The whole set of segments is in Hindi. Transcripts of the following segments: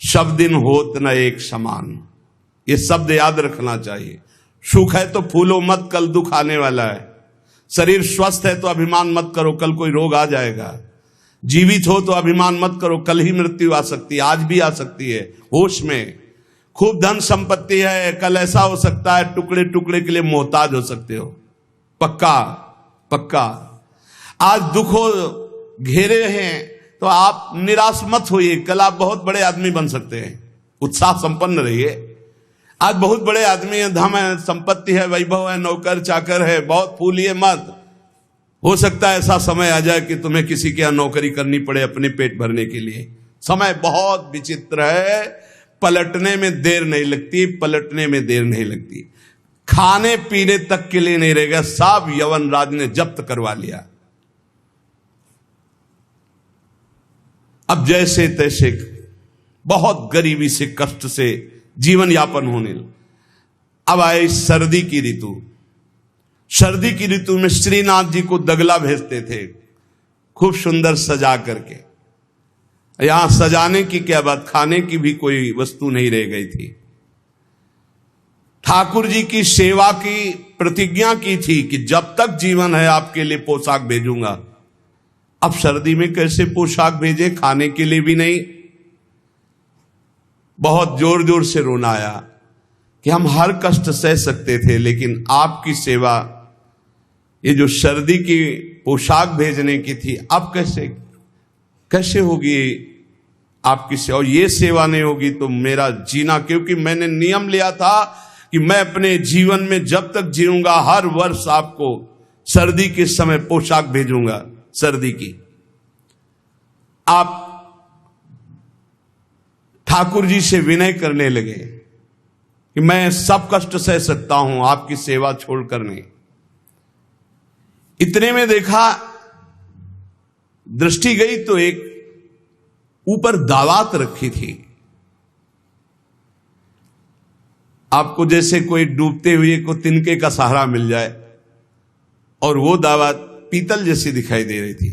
सब दिन होत न एक समान, ये शब्द याद रखना चाहिए। सुख है तो फूलो मत, कल दुख आने वाला है। शरीर स्वस्थ है तो अभिमान मत करो, कल कोई रोग आ जाएगा। जीवित हो तो अभिमान मत करो, कल ही मृत्यु आ सकती है, आज भी आ सकती है। होश में, खूब धन संपत्ति है, कल ऐसा हो सकता है टुकड़े टुकड़े के लिए मोहताज हो सकते हो। पक्का पक्का। आज दुखों घेरे हैं तो आप निराश मत होइए, कल आप बहुत बड़े आदमी बन सकते हैं। उत्साह संपन्न रहिए। आज बहुत बड़े आदमी हैं, धन है, संपत्ति है, वैभव है, नौकर चाकर है, बहुत फूलिए मत। हो सकता है ऐसा समय आ जाए कि तुम्हें किसी के यहाँ नौकरी करनी पड़े अपने पेट भरने के लिए। समय बहुत विचित्र है, पलटने में देर नहीं लगती, पलटने में देर नहीं लगती। खाने पीने तक के लिए नहीं रहेगा, सब यवन राज ने जब्त करवा लिया। अब जैसे तैसे बहुत गरीबी से, कष्ट से जीवन यापन होने लगा। अब आए सर्दी की ऋतु। सर्दी की ऋतु में श्रीनाथ जी को दगला भेजते थे, खूब सुंदर सजा करके। यहां सजाने की क्या बात, खाने की भी कोई वस्तु नहीं रह गई थी। ठाकुर जी की सेवा की प्रतिज्ञा की थी कि जब तक जीवन है आपके लिए पोशाक भेजूंगा। अब सर्दी में कैसे पोशाक भेजे, खाने के लिए भी नहीं। बहुत जोर जोर से रोना आया कि हम हर कष्ट सह सकते थे, लेकिन आपकी सेवा, ये जो सर्दी की पोशाक भेजने की थी, अब कैसे होगी आपकी सेवा। और ये सेवा नहीं होगी तो मेरा जीना, क्योंकि मैंने नियम लिया था कि मैं अपने जीवन में जब तक जीऊंगा हर वर्ष आपको सर्दी के समय पोशाक भेजूंगा सर्दी की। आप ठाकुर जी से विनय करने लगे कि मैं सब कष्ट सह सकता हूं, आपकी सेवा छोड़कर नहीं। इतने में देखा, दृष्टि गई तो एक ऊपर दावात रखी थी। आपको जैसे कोई डूबते हुए को तिनके का सहारा मिल जाए, और वो दावात पीतल जैसी दिखाई दे रही थी,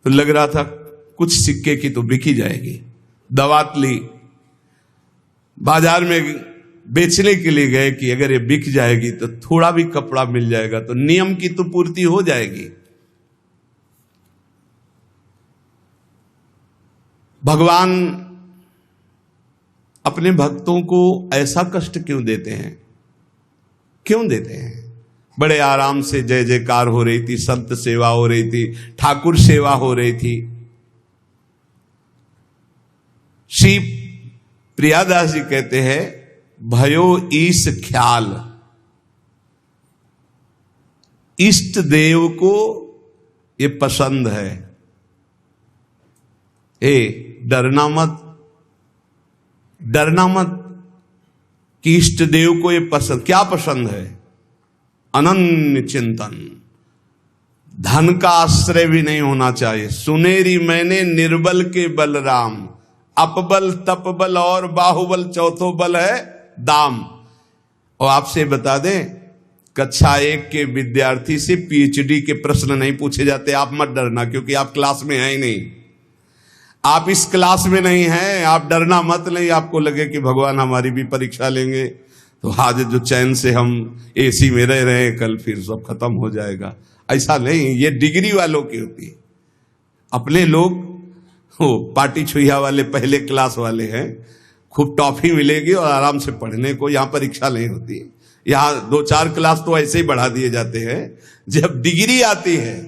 तो लग रहा था कुछ सिक्के की तो बिकी जाएगी। दावात ली, बाजार में बेचने के लिए गए कि अगर ये बिक जाएगी तो थोड़ा भी कपड़ा मिल जाएगा तो नियम की तो पूर्ति हो जाएगी। भगवान अपने भक्तों को ऐसा कष्ट क्यों देते हैं, क्यों देते हैं। बड़े आराम से जय जयकार हो रही थी, संत सेवा हो रही थी, ठाकुर सेवा हो रही थी। श्री प्रियादास जी कहते हैं, भयो ईश ख्याल, इष्ट देव को ये पसंद है। डरना मत, डरना मत कि इष्ट देव को ये पसंद, क्या पसंद है, अनन्य चिंतन। धन का आश्रय भी नहीं होना चाहिए। सुनेरी मैंने निर्बल के बलराम, अपबल तपबल और बाहुबल, चौथो बल है दाम। और आपसे बता दें, कक्षा 1 के विद्यार्थी से पीएचडी के प्रश्न नहीं पूछे जाते। आप मत डरना, क्योंकि आप क्लास में हैं ही नहीं, आप इस क्लास में नहीं हैं। आप डरना मत। नहीं आपको लगे कि भगवान हमारी भी परीक्षा लेंगे तो आज जो चैन से हम एसी में रह रहे हैं, कल फिर सब खत्म हो जाएगा, ऐसा नहीं। ये डिग्री वालों की होती है। अपने लोग वो पार्टी छुइया वाले पहले क्लास वाले हैं, खूब टॉफी मिलेगी और आराम से पढ़ने को। यहाँ परीक्षा नहीं होती, यहाँ 2-4 क्लास तो ऐसे ही बढ़ा दिए जाते हैं। जब डिग्री आती है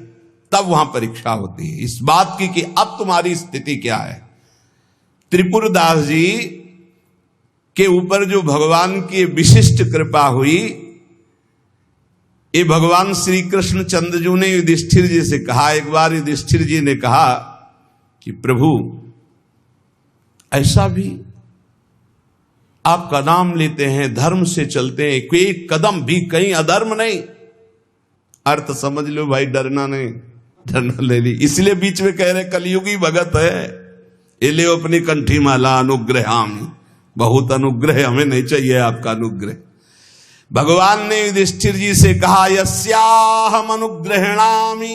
तब वहां परीक्षा होती है, इस बात की कि अब तुम्हारी स्थिति क्या है। त्रिपुरदास जी के ऊपर जो भगवान की विशिष्ट कृपा हुई, ये भगवान श्री कृष्ण चंद्रजू ने युधिष्ठिर जी से कहा। एक बार युधिष्ठिर जी ने कहा कि प्रभु, ऐसा भी आपका नाम लेते हैं, धर्म से चलते हैं, कोई कदम भी कहीं अधर्म नहीं। अर्थ समझ लो भाई, डरना नहीं, डरना ले ली। इसलिए बीच में कह रहे कलयुगी भगत है, ये ले अपनी कंठी माला अनुग्रहाम। बहुत अनुग्रह, हमें नहीं चाहिए आपका अनुग्रह। भगवान ने युधिष्ठिर जी से कहा, यस्याहम अनुग्रहणामि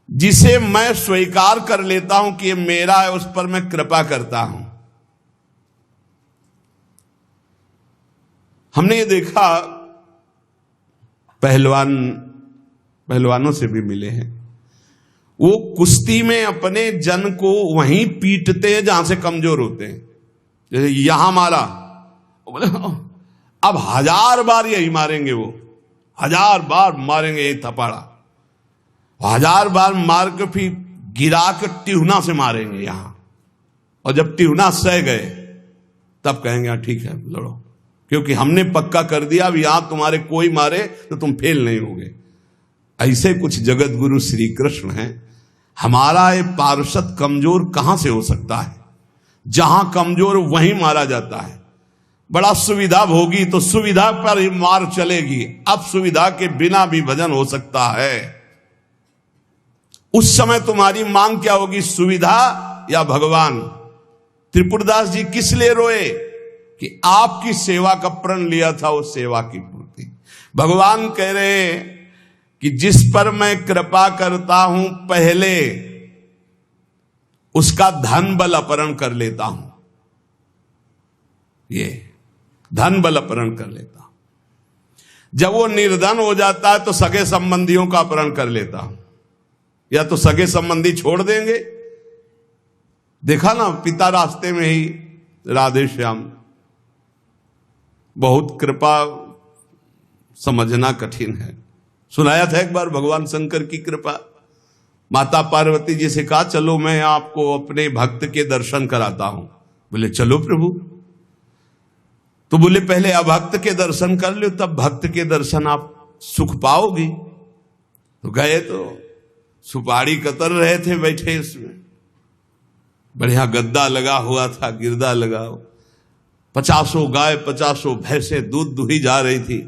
जिसे मैं स्वीकार कर लेता हूं कि ये मेरा है, उस पर मैं कृपा करता हूं। हमने ये देखा, पहलवानों से भी मिले हैं, वो कुश्ती में अपने जन को वहीं पीटते हैं जहां से कमजोर होते हैं। जैसे यहां मारा, बोले अब 1000 बार यही मारेंगे, वो 1000 बार मारेंगे यही थपाड़ा, 1000 बार मार के फिर गिरा के टिहुना से मारेंगे यहां, और जब टिहुना सह गए तब कहेंगे हाँ ठीक है लड़ो, क्योंकि हमने पक्का कर दिया अब यहां तुम्हारे कोई मारे तो तुम फेल नहीं होगे। ऐसे कुछ जगत गुरु श्री कृष्ण हैं। हमारा ये पार्षद कमजोर कहां से हो सकता है? जहां कमजोर वहीं मारा जाता है। बड़ा सुविधा भोगी तो सुविधा पर ही मार चलेगी, अब सुविधा के बिना भी भजन हो सकता है। उस समय तुम्हारी मांग क्या होगी, सुविधा या भगवान? त्रिपुरदास जी किस लिए रोए? कि आपकी सेवा का प्रण लिया था, वो सेवा की पूर्ति। भगवान कह रहे कि जिस पर मैं कृपा करता हूं पहले उसका धन बल अपहरण कर लेता हूं। ये धन बल अपहरण कर लेता हूं। जब वो निर्धन हो जाता है तो सगे संबंधियों का अपहरण कर लेता हूं, या तो सगे संबंधी छोड़ देंगे। देखा ना, पिता रास्ते में ही राधे श्याम। बहुत कृपा समझना कठिन है। सुनाया था एक बार भगवान शंकर की कृपा। माता पार्वती जी से कहा चलो मैं आपको अपने भक्त के दर्शन कराता हूं। बोले चलो प्रभु। तो बोले पहले अभक्त के दर्शन कर लो, तब भक्त के दर्शन आप सुख पाओगी। तो गए तो सुपारी कतर रहे थे बैठे, इसमें बढ़िया गद्दा लगा हुआ था, गिरदा लगा, 50 गाय 50 भैंसे दूध दुही जा रही थी।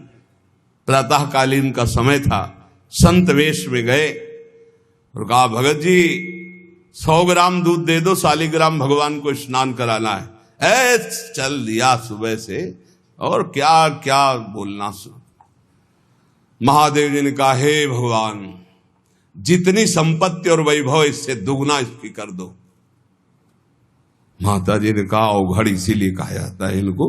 प्रातःकालीन का समय था। संत वेश में गए और कहा भगत जी 100 ग्राम दूध दे दो, शालिग्राम भगवान को स्नान कराना है। चल दिया सुबह से, और क्या क्या बोलना। महादेव जी ने कहा हे भगवान, जितनी संपत्ति और वैभव इससे दुगना इसकी कर दो। माता जी ने कहा अवघड़ इसीलिए कहा जाता है इनको,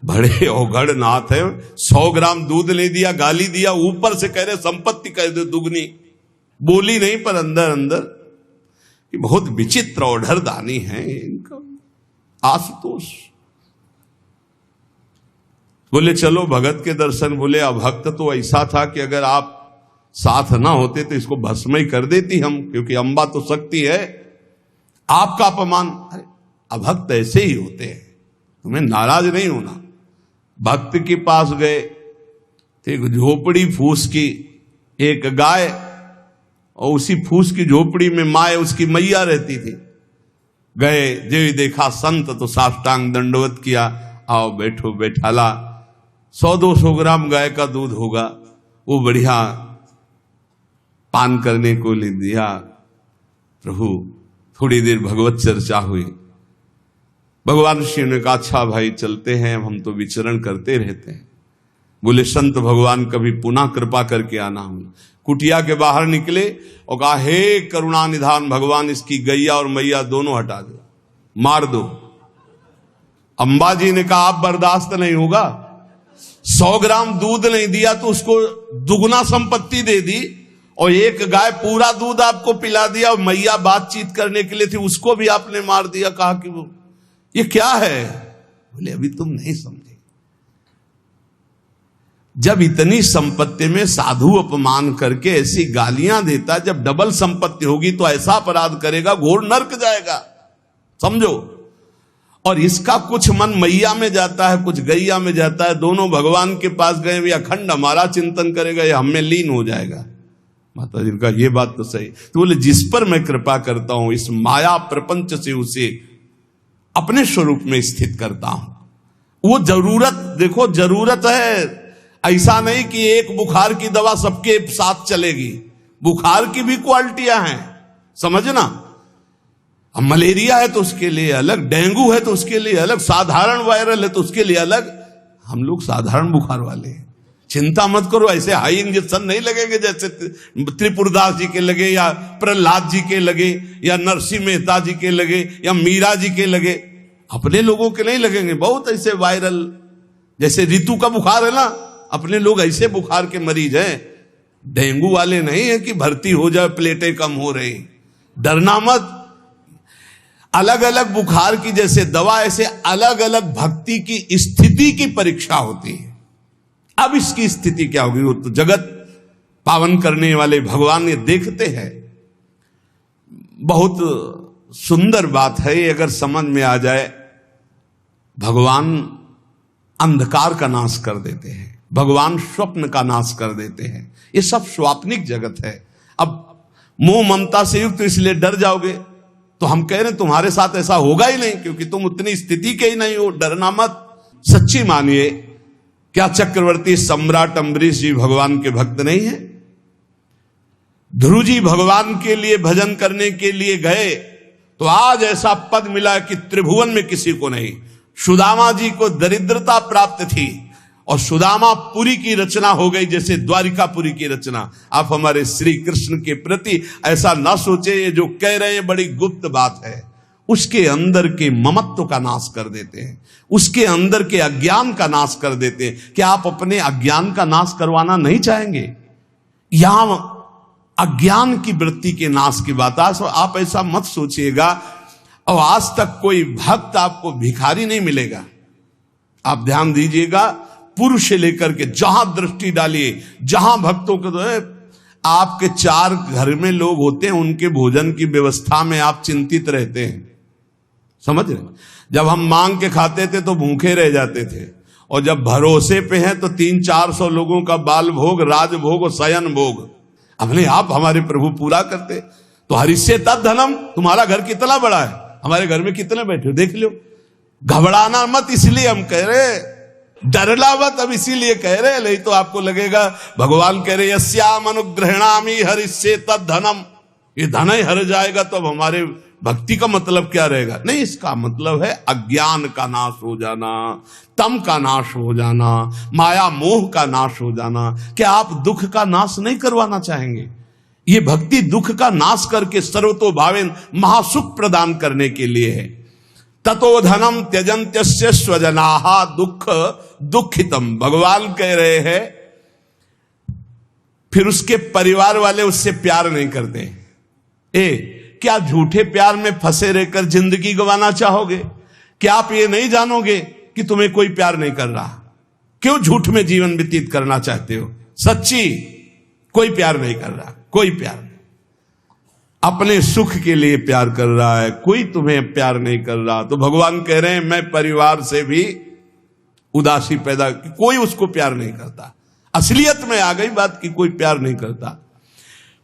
बड़े अवघड़ नाथ है। 100 ग्राम दूध ले दिया, गाली दिया, ऊपर से कह रहे संपत्ति कह दो दुगनी। बोली नहीं पर अंदर अंदर बहुत विचित्र औढ़र दानी है इनका। आशुतोष बोले चलो भगत के दर्शन। बोले अभक्त तो ऐसा था कि अगर आप साथ ना होते तो इसको भस्म ही कर देती हम, क्योंकि अंबा तो शक्ति है। आपका अपमान। अरे अभक्त ऐसे ही होते हैं, तुम्हें नाराज नहीं होना। भक्त के पास गए, एक झोपड़ी फूस की, एक गाय, और उसी फूस की झोपड़ी में माए उसकी मैया रहती थी। गए, जो देखा संत तो साष्टांग दंडवत किया, आओ बैठो बैठाला। 100-200 ग्राम गाय का दूध होगा, वो बढ़िया पान करने को ले दिया। प्रभु थोड़ी देर भगवत चर्चा हुई। भगवान शिव ने कहा अच्छा भाई चलते हैं, हम तो विचरण करते रहते हैं। बोले संत भगवान कभी पुनः कृपा करके आना। हम कुटिया के बाहर निकले और कहा हे करुणा निधान भगवान, इसकी गैया और मैया दोनों हटा दो, मार दो। अंबा जी ने कहा आप बर्दाश्त नहीं होगा। 100 ग्राम दूध नहीं दिया तो उसको दुगना संपत्ति दे दी, और एक गाय पूरा दूध आपको पिला दिया, और मैया बातचीत करने के लिए थी उसको भी आपने मार दिया। कहा कि वो ये क्या है? बोले अभी तुम नहीं समझे। जब इतनी संपत्ति में साधु अपमान करके ऐसी गालियां देता, जब डबल संपत्ति होगी तो ऐसा अपराध करेगा घोर नरक जाएगा, समझो। और इसका कुछ मन मैया में जाता है, कुछ गैया में जाता है। दोनों भगवान के पास गए, भी अखंड हमारा चिंतन करेगा, या हमें लीन हो जाएगा। माता जी का ये बात तो सही। तो बोले जिस पर मैं कृपा करता हूं इस माया प्रपंच से उसे अपने स्वरूप में स्थित करता हूं। वो जरूरत, देखो जरूरत है, ऐसा नहीं कि एक बुखार की दवा सबके साथ चलेगी। बुखार की भी क्वालिटियां हैं, समझना। अब मलेरिया है तो उसके लिए अलग, डेंगू है तो उसके लिए अलग, साधारण वायरल है तो उसके लिए अलग। हम लोग साधारण बुखार वाले हैं, चिंता मत करो, ऐसे हाई इंजेक्शन नहीं लगेंगे जैसे त्रिपुरदास जी के लगे, या प्रहलाद जी के लगे, या नरसिंह मेहता जी के लगे, या मीरा जी के लगे। अपने लोगों के नहीं लगेंगे। बहुत ऐसे वायरल, जैसे ऋतु का बुखार है ना, अपने लोग ऐसे बुखार के मरीज हैं। डेंगू वाले नहीं है कि भर्ती हो जाए, प्लेटें कम हो रही। डरना मत। अलग अलग बुखार की जैसे दवा, ऐसे अलग अलग भक्ति की स्थिति की परीक्षा होती है। अब इसकी स्थिति क्या होगी, वो तो जगत पावन करने वाले भगवान ये देखते हैं। बहुत सुंदर बात है ये, अगर समझ में आ जाए। भगवान अंधकार का नाश कर देते हैं, भगवान स्वप्न का नाश कर देते हैं। ये सब स्वाप्निक जगत है। अब मोह ममता से युक्त इसलिए डर जाओगे, तो हम कह रहे हैं तुम्हारे साथ ऐसा होगा ही नहीं, क्योंकि तुम उतनी स्थिति के ही नहीं हो। डरना मत, सच्ची मानिए। क्या चक्रवर्ती सम्राट अम्बरीश जी भगवान के भक्त नहीं है? ध्रुव जी भगवान के लिए भजन करने के लिए गए तो आज ऐसा पद मिला कि त्रिभुवन में किसी को नहीं। सुदामा जी को दरिद्रता प्राप्त थी और सुदामापुरी की रचना हो गई, जैसे द्वारिकापुरी की रचना। आप हमारे श्री कृष्ण के प्रति ऐसा ना सोचे, ये जो कह रहे हैं बड़ी गुप्त बात है। उसके अंदर के ममत्व का नाश कर देते हैं, उसके अंदर के अज्ञान का नाश कर देते हैं। क्या आप अपने अज्ञान का नाश करवाना नहीं चाहेंगे? यहां अज्ञान की वृत्ति के नाश की बात। आप ऐसा मत सोचिएगा। और आज तक कोई भक्त आपको भिखारी नहीं मिलेगा। आप ध्यान दीजिएगा, पुरुष से लेकर के जहां दृष्टि डालिए, जहां भक्तों को आपके 4 घर में लोग होते हैं, उनके भोजन की व्यवस्था में आप चिंतित रहते हैं। समझ रहे? जब हम मांग के खाते थे तो भूखे रह जाते थे, और जब भरोसे पे हैं तो 300-400 लोगों का बाल भोग, राज भोग और शयन भोग अपने आप हमारे प्रभु पूरा करते। तो हरिष्ये तद धनम। तुम्हारा घर कितना बड़ा है, हमारे घर में कितने बैठे हो देख लो। घबराना मत, इसलिए हम कह रहे। डरना मत, अब इसीलिए कह रहे, नहीं तो आपको लगेगा भगवान कह रहे यस्याम अनुग्रहणामि हरिष्ये तद धनम। ये धन ही हर जाएगा तो अब हमारे भक्ति का मतलब क्या रहेगा? नहीं, इसका मतलब है अज्ञान का नाश हो जाना, तम का नाश हो जाना, माया मोह का नाश हो जाना। क्या आप दुख का नाश नहीं करवाना चाहेंगे? ये भक्ति दुख का नाश करके सर्वतो भावेन महासुख प्रदान करने के लिए है। ततो धनम त्यजन्त्यस्य स्वजनाः दुख दुखितम। भगवान कह रहे हैं फिर उसके परिवार वाले उससे प्यार नहीं करते। क्या झूठे प्यार में फंसे रहकर जिंदगी गंवाना चाहोगे? क्या आप ये नहीं जानोगे कि तुम्हें कोई प्यार नहीं कर रहा? क्यों झूठ में जीवन व्यतीत करना चाहते हो? सच्ची कोई प्यार नहीं कर रहा, कोई प्यार नहीं। अपने सुख के लिए प्यार कर रहा है, कोई तुम्हें प्यार नहीं कर रहा। तो भगवान कह रहे हैं मैं परिवार से भी उदासी पैदा, कोई उसको प्यार नहीं करता। असलियत में आ गई बात कि कोई प्यार नहीं करता।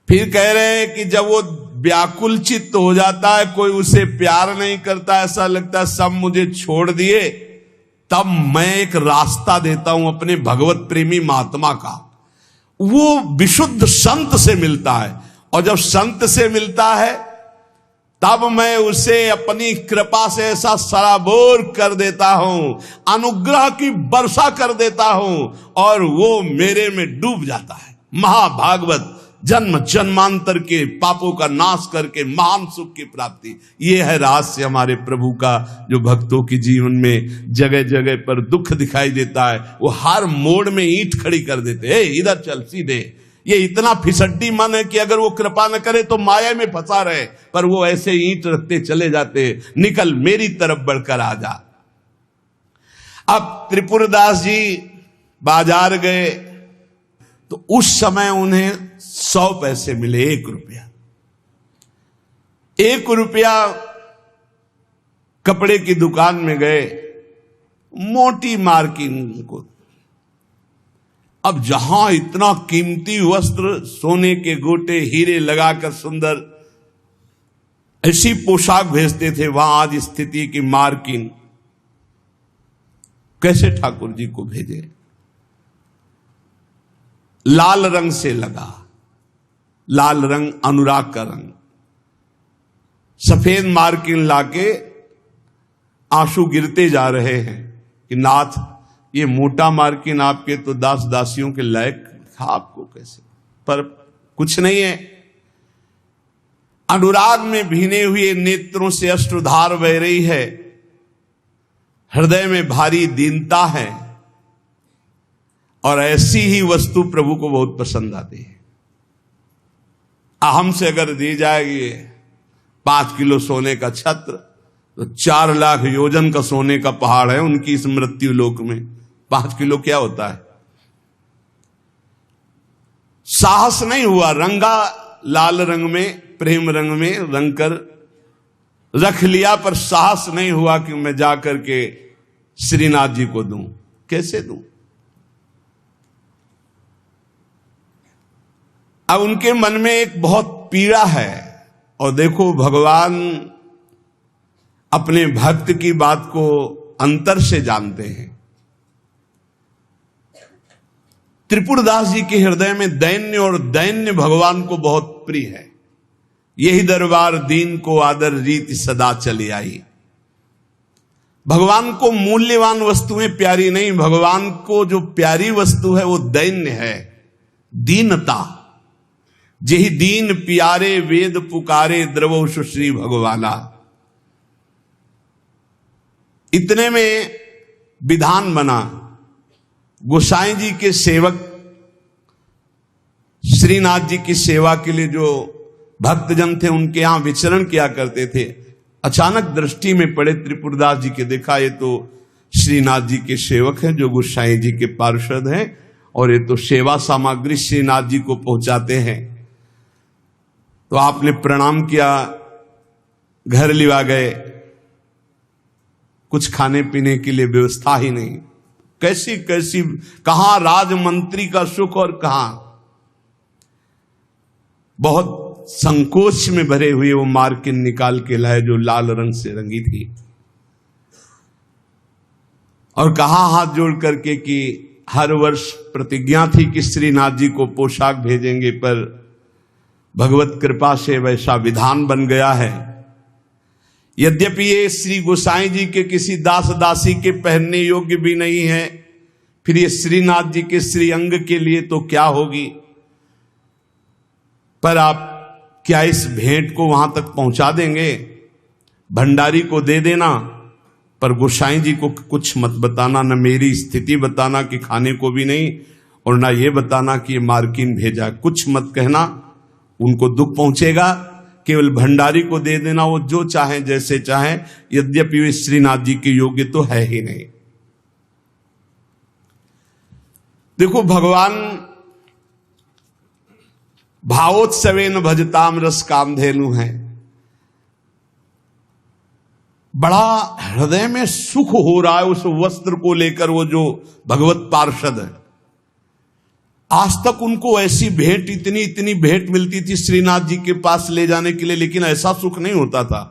फिर कह रहे हैं कि जब वो व्याकुल चित्त हो जाता है, कोई उसे प्यार नहीं करता, ऐसा लगता है सब मुझे छोड़ दिए, तब मैं एक रास्ता देता हूं अपने भगवत प्रेमी महात्मा का। वो विशुद्ध संत से मिलता है, और जब संत से मिलता है तब मैं उसे अपनी कृपा से ऐसा सराबोर कर देता हूं, अनुग्रह की वर्षा कर देता हूं, और वो मेरे में डूब जाता है। महाभागवत जन्म जन्मांतर के पापों का नाश करके महान सुख की प्राप्ति। ये है रहस्य हमारे प्रभु का, जो भक्तों के जीवन में जगह जगह पर दुख दिखाई देता है, वो हर मोड़ में ईंट खड़ी कर देते हैं। इधर चल सीधे। ये इतना फिसड्डी मन है कि अगर वो कृपा न करे तो माया में फंसा रहे, पर वो ऐसे ईंट रखते चले जाते, निकल मेरी तरफ बढ़कर आ जा। अब त्रिपुरदास जी बाजार गए तो उस समय उन्हें 100 पैसे मिले, 1 रुपया। 1 रुपया कपड़े की दुकान में गए, मोटी मार्किंग को। अब जहां इतना कीमती वस्त्र, सोने के गोटे, हीरे लगाकर सुंदर ऐसी पोशाक भेजते थे, वहां आज स्थिति की मार्किंग कैसे ठाकुर जी को भेजे? लाल रंग से लगा, लाल रंग अनुराग का रंग, सफेद मार्किन लाके आंसू गिरते जा रहे हैं कि नाथ ये मोटा मार्किन आपके तो दास दासियों के लायक था आपको कैसे, पर कुछ नहीं है। अनुराग में भीने हुए नेत्रों से अश्रुधार बह रही है, हृदय में भारी दीनता है, और ऐसी ही वस्तु प्रभु को बहुत पसंद आती है। हमसे अगर दी जाएगी 5 किलो सोने का छत्र, तो 4 लाख योजन का सोने का पहाड़ है उनकी इस मृत्यु लोक में। 5 किलो क्या होता है? साहस नहीं हुआ, रंगा लाल रंग में, प्रेम रंग में रंग कर रख लिया, पर साहस नहीं हुआ कि मैं जाकर के श्रीनाथ जी को दूं। कैसे दूं? अब उनके मन में एक बहुत पीड़ा है। और देखो, भगवान अपने भक्त की बात को अंतर से जानते हैं। त्रिपुरदास जी के हृदय में दैन्य, और दैन्य भगवान को बहुत प्रिय है। यही दरबार दीन को आदर रीति सदा चली आई। भगवान को मूल्यवान वस्तुएं प्यारी नहीं, भगवान को जो प्यारी वस्तु है वो दैन्य है, दीनता। जेहि दीन प्यारे वेद पुकारे, द्रवो सुश्री भगवाला। इतने में विधान बना, गोसाई जी के सेवक श्रीनाथ जी की सेवा के लिए जो भक्तजन थे उनके यहां विचरण किया करते थे, अचानक दृष्टि में पड़े त्रिपुरदास जी के। देखा, ये तो श्रीनाथ जी के सेवक हैं जो गोसाई जी के पार्षद हैं, और ये तो सेवा सामग्री श्रीनाथ जी को पहुंचाते हैं। तो आपने प्रणाम किया, घर लिवा गए, कुछ खाने पीने के लिए व्यवस्था ही नहीं। कैसी कैसी, कहां राजमंत्री का सुख और कहां। बहुत संकोच में भरे हुए वो मार्किन निकाल के लाए जो लाल रंग से रंगी थी, और कहा हाथ जोड़ करके कि हर वर्ष प्रतिज्ञा थी कि श्रीनाथ जी को पोशाक भेजेंगे, पर भगवत कृपा से वैसा विधान बन गया है। यद्यपि ये श्री गोसाई जी के किसी दास दासी के पहनने योग्य भी नहीं है, फिर ये श्रीनाथ जी के श्री अंग के लिए तो क्या होगी। पर आप क्या इस भेंट को वहां तक पहुंचा देंगे? भंडारी को दे देना, पर गोसाई जी को कुछ मत बताना, न मेरी स्थिति बताना कि खाने को भी नहीं, और ना ये बताना कि ये मार्किन भेजा। कुछ मत कहना, उनको दुख पहुंचेगा। केवल भंडारी को दे देना, वो जो चाहे जैसे चाहे, यद्यपि वे श्रीनाथ जी के योग्य तो है ही नहीं। देखो, भगवान भावोत्सवेन भजताम रस कामधेनु है। बड़ा हृदय में सुख हो रहा है उस वस्त्र को लेकर। वो जो भगवत पार्षद है, आज तक उनको ऐसी भेंट, इतनी इतनी भेंट मिलती थी श्रीनाथ जी के पास ले जाने के लिए, लेकिन ऐसा सुख नहीं होता था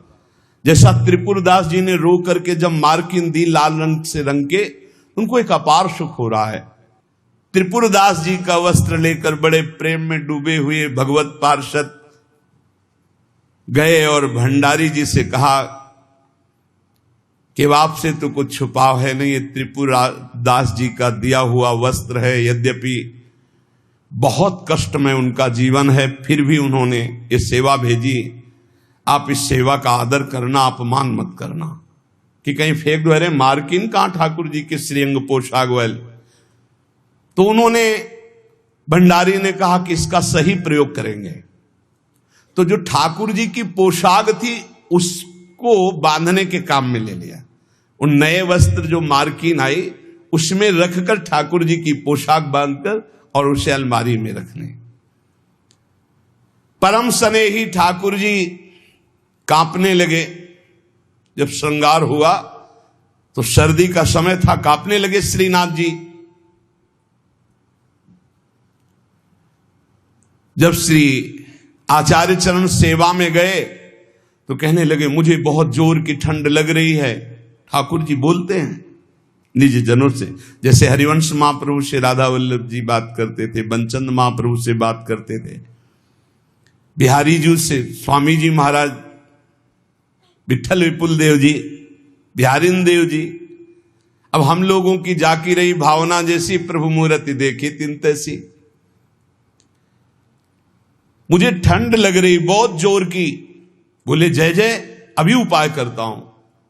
जैसा त्रिपुरदास जी ने रो करके जब मार्किन दी लाल रंग से रंग के, उनको एक अपार सुख हो रहा है। त्रिपुरदास जी का वस्त्र लेकर बड़े प्रेम में डूबे हुए भगवत पार्षद गए और भंडारी जी से कहा कि आपसे तो कुछ छुपाव है नहीं, ये त्रिपुरदास जी का दिया हुआ वस्त्र है। यद्यपि बहुत कष्ट में उनका जीवन है, फिर भी उन्होंने ये सेवा भेजी। आप इस सेवा का आदर करना, अपमान मत करना कि कहीं फेंक दो, अरे मार्किन कहां ठाकुर जी के श्रीअंग पोशाक वाले। तो उन्होंने, भंडारी ने कहा कि इसका सही प्रयोग करेंगे। तो जो ठाकुर जी की पोशाक थी उसको बांधने के काम में ले लिया। उन नए वस्त्र जो मार्किन आई उसमें रखकर ठाकुर जी की पोशाक बांधकर और उसे अलमारी में रखने। परम स्नेही ठाकुर जी कांपने लगे। जब श्रृंगार हुआ तो सर्दी का समय था, कांपने लगे श्रीनाथ जी। जब श्री आचार्य चरण सेवा में गए तो कहने लगे मुझे बहुत जोर की ठंड लग रही है। ठाकुर जी बोलते हैं निज जनों से, जैसे हरिवंश महाप्रभु से राधा वल्लभ जी बात करते थे, बंचंद महाप्रभु से बात करते थे, बिहारी जी से स्वामी जी महाराज, विठल विपुल देव जी, बिहारिन देव जी। अब हम लोगों की जाकी रही भावना जैसी, प्रभु मूर्ति देखी तिन तैसी। मुझे ठंड लग रही बहुत जोर की। बोले जय जय अभी उपाय करता हूं।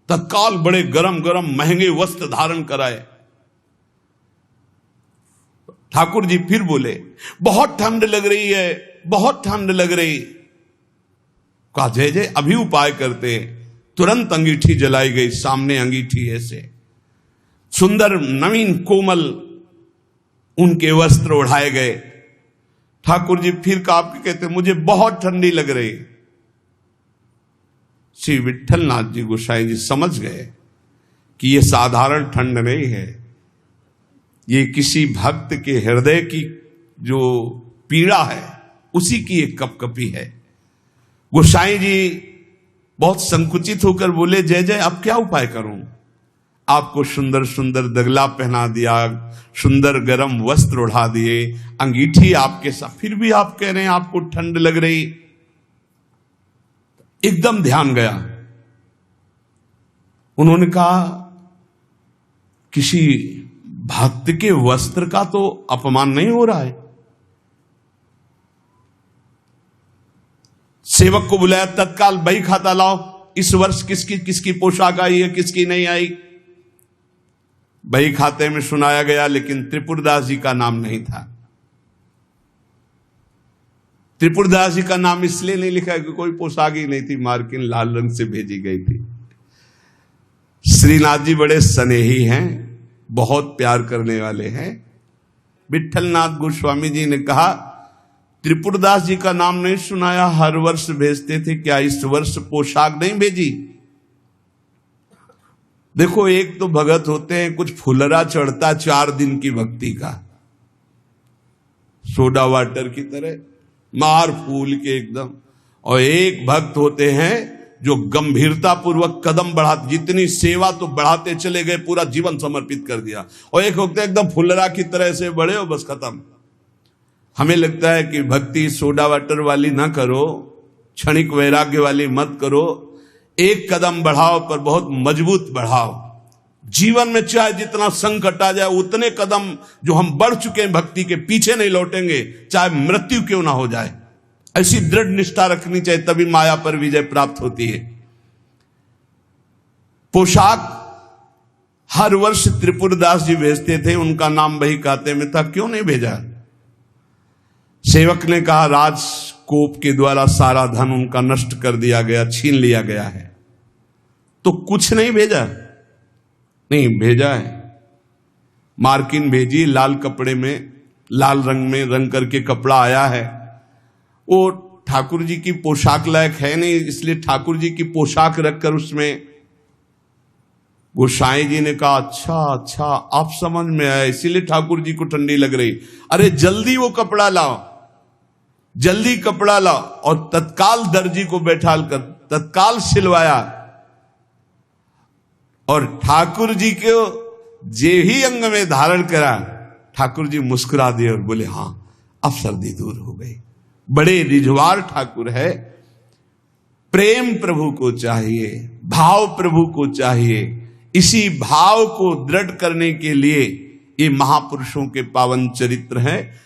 तत्काल बड़े गरम गरम महंगे वस्त्र धारण कराए। ठाकुर जी फिर बोले बहुत ठंड लग रही है, बहुत ठंड लग रही। कहा जय जय अभी उपाय करते हैं। तुरंत अंगीठी जलाई गई, सामने अंगीठी ऐसे सुंदर नवीन कोमल उनके वस्त्र उड़ाए गए। ठाकुर जी फिर कांप के कहते मुझे बहुत ठंडी लग रही। श्री विट्ठलनाथ जी गोसाई जी समझ गए कि यह साधारण ठंड नहीं है, ये किसी भक्त के हृदय की जो पीड़ा है उसी की एक कपकपी है। गोसाई जी बहुत संकुचित होकर बोले जय जय अब क्या उपाय करूं। आपको सुंदर सुंदर दगला पहना दिया, सुंदर गरम वस्त्र उड़ा दिए, अंगीठी आपके साथ, फिर भी आप कह रहे हैं आपको ठंड लग रही। एकदम ध्यान गया। उन्होंने कहा किसी भक्त के वस्त्र का तो अपमान नहीं हो रहा है। सेवक को बुलाया, तत्काल बही खाता लाओ, इस वर्ष किसकी किसकी पोशाक आई है, किसकी नहीं आई। बही खाते में सुनाया गया, लेकिन त्रिपुरदास जी का नाम नहीं था। त्रिपुरदास जी का नाम इसलिए नहीं लिखा कि कोई पोशाक ही नहीं थी, मार्किन लाल रंग से भेजी गई थी। श्रीनाथ जी बड़े स्नेही हैं, बहुत प्यार करने वाले हैं। विट्ठलनाथ गोस्वामी जी ने कहा त्रिपुरदास जी का नाम नहीं सुनाया, हर वर्ष भेजते थे, क्या इस वर्ष पोशाक नहीं भेजी। देखो एक तो भगत होते हैं कुछ फुलरा चढ़ता 4 दिन की भक्ति का, सोडा वाटर की तरह मार फूल के एकदम। और एक भक्त होते हैं जो गंभीरता पूर्वक कदम बढ़ाते, जितनी सेवा तो बढ़ाते चले गए, पूरा जीवन समर्पित कर दिया। और एक होते हैं एकदम फुलरा की तरह से बड़े हो बस खत्म। हमें लगता है कि भक्ति सोडा वाटर वाली ना करो, क्षणिक वैराग्य वाली मत करो, एक कदम बढ़ाओ पर बहुत मजबूत बढ़ाओ। जीवन में चाहे जितना संकट आ जाए, उतने कदम जो हम बढ़ चुके हैं भक्ति के, पीछे नहीं लौटेंगे, चाहे मृत्यु क्यों ना हो जाए। ऐसी दृढ़ निष्ठा रखनी चाहिए, तभी माया पर विजय प्राप्त होती है। पोशाक हर वर्ष त्रिपुरदास जी भेजते थे, उनका नाम बही खाते में था, क्यों नहीं भेजा। सेवक ने कहा राजकोप के द्वारा सारा धन उनका नष्ट कर दिया गया, छीन लिया गया है, तो कुछ नहीं भेजा। नहीं भेजा है, मार्किन भेजी, लाल कपड़े में, लाल रंग में रंग करके कपड़ा आया है। वो ठाकुर जी की पोशाक लायक है नहीं, इसलिए ठाकुर जी की पोशाक रखकर उसमें। गोसाई जी ने कहा अच्छा अच्छा आप समझ में आया, इसीलिए ठाकुर जी को ठंडी लग रही। अरे जल्दी वो कपड़ा लाओ, जल्दी कपड़ा लाओ। और तत्काल दर्जी को बैठाल कर तत्काल सिलवाया। और ठाकुर जी को जे ही अंग में धारण करा, ठाकुर जी मुस्कुरा दिए और बोले हां अब सर्दी दूर हो गई। बड़े रिझवार ठाकुर है। प्रेम प्रभु को चाहिए, भाव प्रभु को चाहिए। इसी भाव को दृढ़ करने के लिए ये महापुरुषों के पावन चरित्र हैं।